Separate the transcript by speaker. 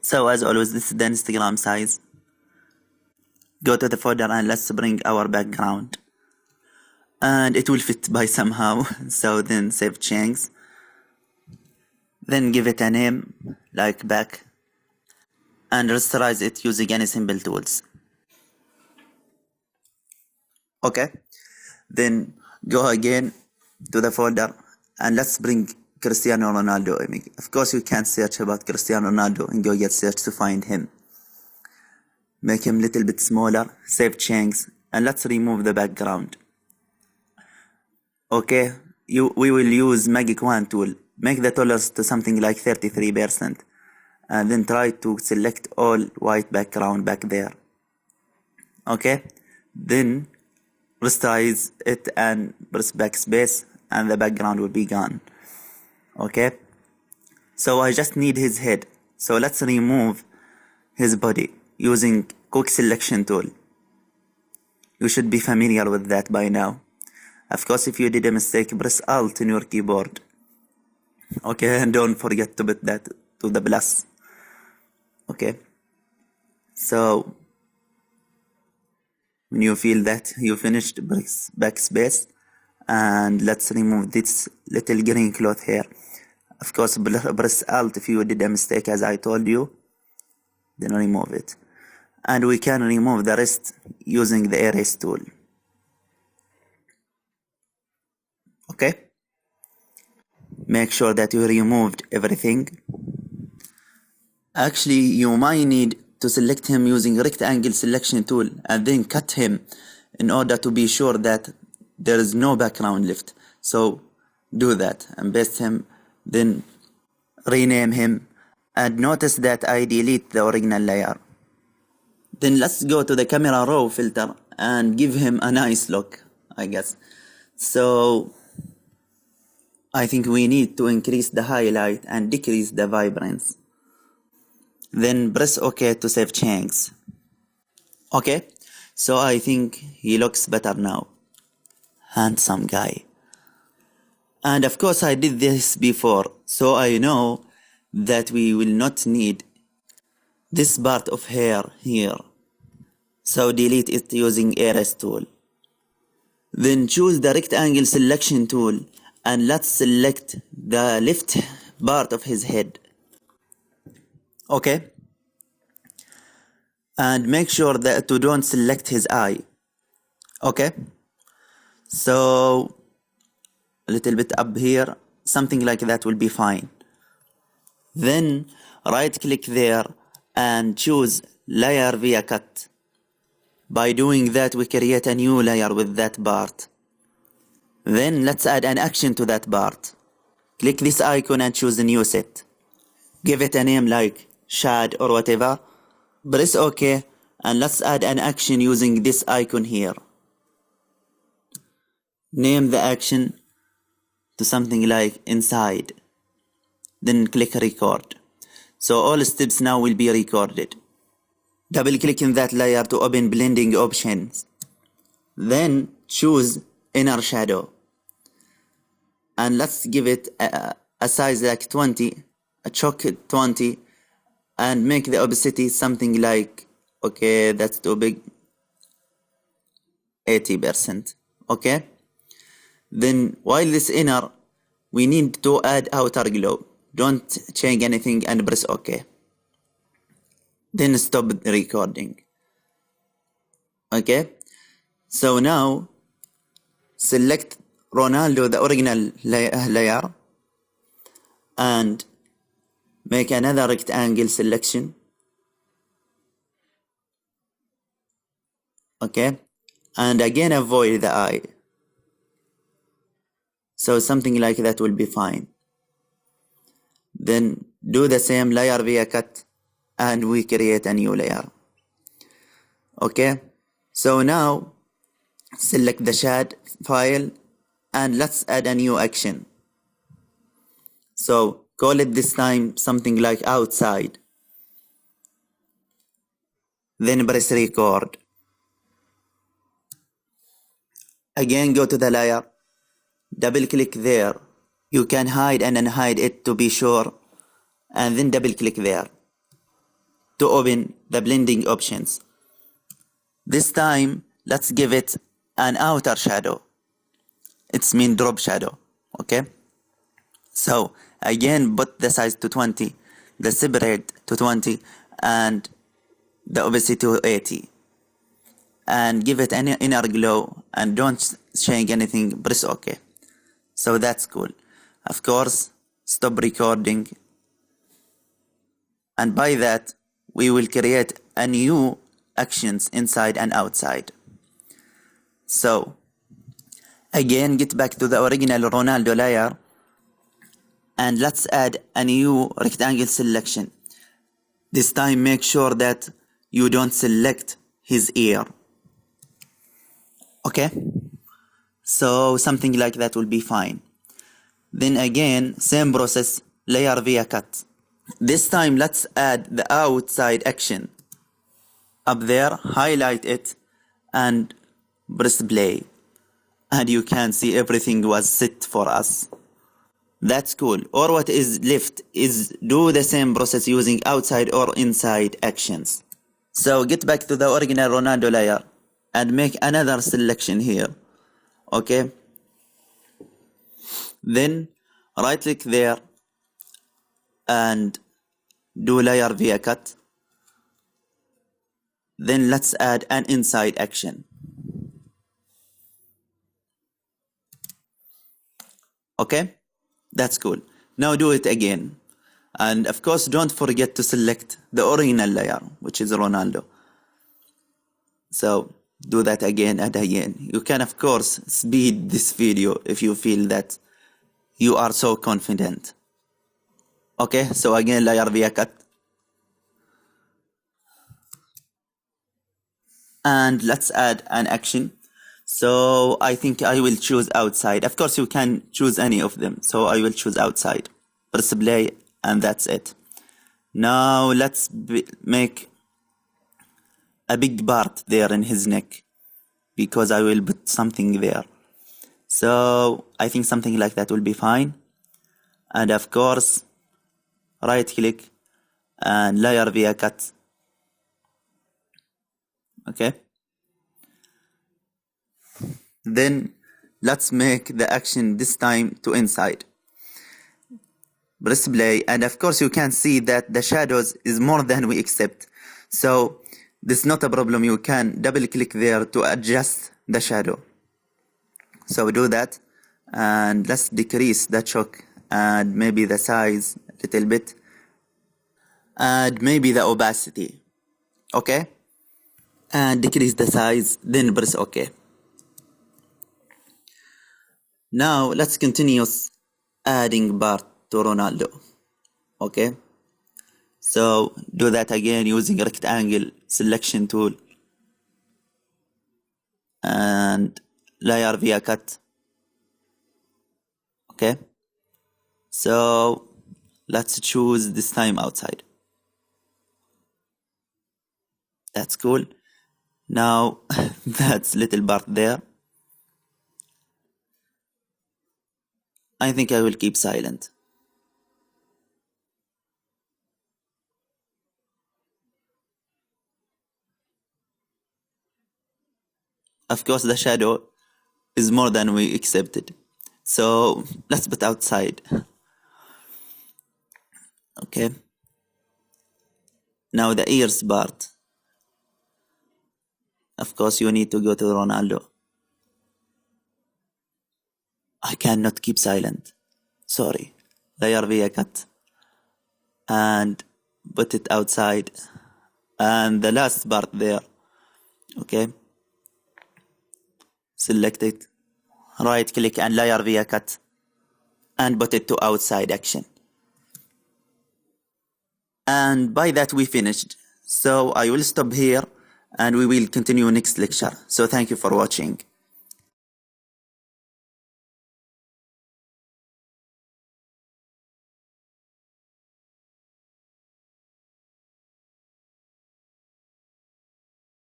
Speaker 1: So as always, this is the Instagram size. Go to the folder and let's bring our background. And it will fit by somehow. So then save changes. Then give it a name like back. And rasterize it using any simple tools. Okay. Then go again to the folder and let's bring Cristiano Ronaldo. Of course you can't search about Cristiano Ronaldo and go get search to find him. Make him a little bit smaller, save changes, and let's remove the background. Okay, we will use Magic Wand tool. Make the tolerance to something like 33%. And then try to select all white background back there. Okay, then rasterize it and press backspace and the background will be gone. Okay, so I just need his head. So let's remove his body using quick selection tool. You should be familiar with that by now. Of course, if you did a mistake, press Alt in your keyboard. Okay, and don't forget to put that to the plus. Okay, so when you feel that you finished, press backspace and let's remove this little green cloth here. Of course, press Alt if you did a mistake as I told you, then remove it. And we can remove the rest using the erase tool. Okay, make sure that you removed everything. Actually, you might need to select him using rectangle selection tool and then cut him in order to be sure that there is no background left. So do that and paste him, then rename him, and notice that I delete the original layer. Then let's go to the camera raw filter and give him a nice look, I guess. So I think we need to increase the highlight and decrease the vibrance. Then press OK to save changes. Okay, so I think he looks better now. Handsome guy. And of course I did this before, so I know that we will not need this part of hair here. So delete it using erase tool. Then choose the rectangle selection tool and let's select the left part of his head. Okay, and make sure that you don't select his eye. Okay, so a little bit up here, something like that will be fine. Then right click there and choose layer via cut. By doing that we create a new layer with that part. Then let's add an action to that part. Click this icon and choose a new set. Give it a name like shad or whatever. Press OK and let's add an action using this icon here. Name the action to something like inside. Then click record. So all steps now will be recorded. Double click in that layer to open blending options. Then choose inner shadow. And let's give it a size like 20, a chalk 20. And make the opacity something like, okay, that's too big, 80%, okay? Then while this inner, we need to add outer glow. Don't change anything and press OK. Then stop recording. Okay, so now select Ronaldo, the original layer, and make another rectangle selection. Okay, and again avoid the eye. So something like that will be fine. Then do the same layer via cut and we create a new layer. Okay, so now select the shad file and let's add a new action. So call it this time something like outside. Then press record. Again go to the layer, double click there. You can hide and unhide it to be sure, and then double click there. to open the blending options. This time, let's give it an outer shadow. It's mean drop shadow, okay? So again, put the size to 20, the separate to 20, and the opacity to 80. And give it an inner glow, and don't change anything, press OK. So that's cool. Of course, stop recording. And by that, we will create a new actions inside and outside. So again, get back to the original Ronaldo layer, and let's add a new rectangle selection. This time make sure that you don't select his ear. Okay? So something like that will be fine. Then again, same process, layer via cut. This time let's add the outside action. Up there, highlight it and press play. And you can see everything was set for us. That's cool. Or what is left is do the same process using outside or inside actions. So get back to the original Ronaldo layer and make another selection here. Okay. Then right click there and do layer via cut. Then let's add an inside action. Okay, that's cool. Now do it again. And of course, don't forget to select the original layer, which is Ronaldo. So do that again and again. You can, of course, speed this video if you feel that you are so confident. Okay, so again, layer via cut. And let's add an action. So I think I will choose outside. Of course, you can choose any of them. So I will choose outside. Press play, and that's it. Now let's make a big part there in his neck, because I will put something there. So I think something like that will be fine. And of course, right click and layer via cut. Okay. Then let's make the action this time to inside. Press play, and of course you can see that the shadows is more than we accept. So this is not a problem. You can double click there to adjust the shadow. So do that, and let's decrease the choke and maybe the size a little bit, and maybe the opacity. Okay, and decrease the size, then press OK. Now let's continue adding part to Ronaldo. Okay, so do that again using rectangle selection tool and layer via cut. Okay, so let's choose this time outside. That's cool. Now that's little part there. I think I will keep silent. Of course, the shadow is more than we accepted. So let's put outside. Okay. Now the ears part. Of course, you need to go to Ronaldo. I cannot keep silent. Sorry. Layer via cut. And put it outside. And the last part there. Okay. Select it. Right click and layer via cut. And put it to outside action. And by that we finished. So I will stop here and we will continue next lecture. So thank you for watching.